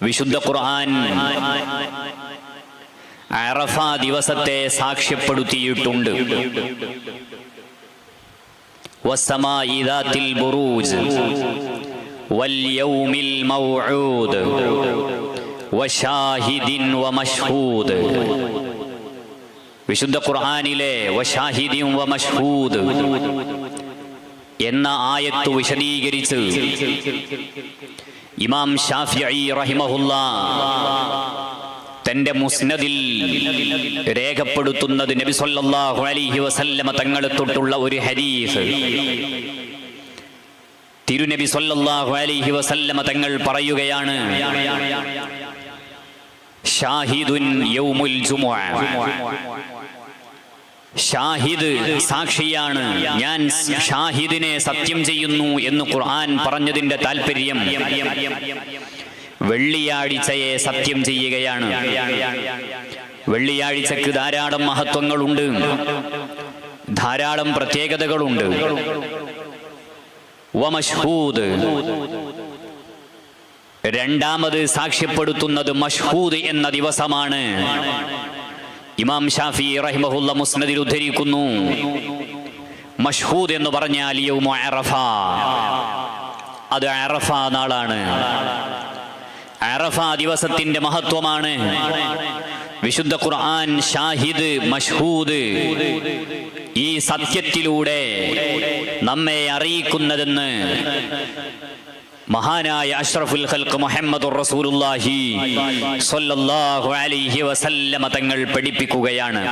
വിശുദ്ധ ഖുർആൻ അറഫ ദിവസത്തെ സാക്ഷ്യപ്പെടുത്തിയിട്ടുണ്ട്. വസ്സമാഇ ദാത്തിൽ ബുറൂജ് വൽയൗമിൽ മൗഊദ് വശാഹിദിൻ വമശ്ഹൂദ്. വിശുദ്ധ ഖുർആനിലെ വശാഹിദിൻ വമശ്ഹൂദ് എന്ന ആയത്ത് വിശദീകരിച്ച് ഇമാം ശാഫിഈ റഹിമഹുല്ലാഹ് തന്റെ മുസ്നദിൽ രേഖപ്പെടുത്തുന്നത് നബി സല്ലല്ലാഹു അലൈഹി വസല്ലമ തങ്ങളെ തൊട്ടുള്ള ഒരു ഹദീസ്. തിരുനബി സല്ലല്ലാഹു അലൈഹി വസല്ലമ തങ്ങൾ പറയുകയാണ്, ഷാഹിദുൻ യൗമുൽ ജുമുഅ, ഷാഹിദ് സാക്ഷിയാണ്, ഞാൻ ഷാഹിദിനെ സത്യം ചെയ്യുന്നു എന്ന് ഖുർആൻ പറഞ്ഞതിന്റെ താല്പര്യം വെള്ളിയാഴ്ചയെ സത്യം ചെയ്യുകയാണ്. വെള്ളിയാഴ്ചക്ക് ധാരാളം മഹത്വങ്ങളുണ്ട്, ധാരാളം പ്രത്യേകതകളുണ്ട്. വമശ്ഹൂദ്, രണ്ടാമത് സാക്ഷ്യപ്പെടുത്തുന്നത് മശ്ഹൂദ് എന്ന ദിവസമാണ്. ഇമാം ഷാഫിഈ റഹിമഹുല്ലാഹ് മുസ്നദിൽ ഉദ്ധരിക്കുന്നു, മശ്ഹൂദ് എന്ന് പറഞ്ഞാൽ യൗമു അറഫ, അത് അറഫ നാളാണ്. അറഫ ദിവസത്തിന്റെ മഹത്വമാണ് വിശുദ്ധ ഖുർആൻ ഷാഹിദ് മശ്ഹൂദ് ഈ സത്യത്തിലൂടെ നമ്മെ അറിയിക്കുന്നതെന്ന് മഹാനായ അഷ്റഫുൽ ഖൽഖ് മുഹമ്മദുർ റസൂലുള്ളാഹി സ്വല്ലല്ലാഹു അലൈഹി വസല്ലമ തങ്ങൾ പഠിപ്പിക്കുകയാണ്.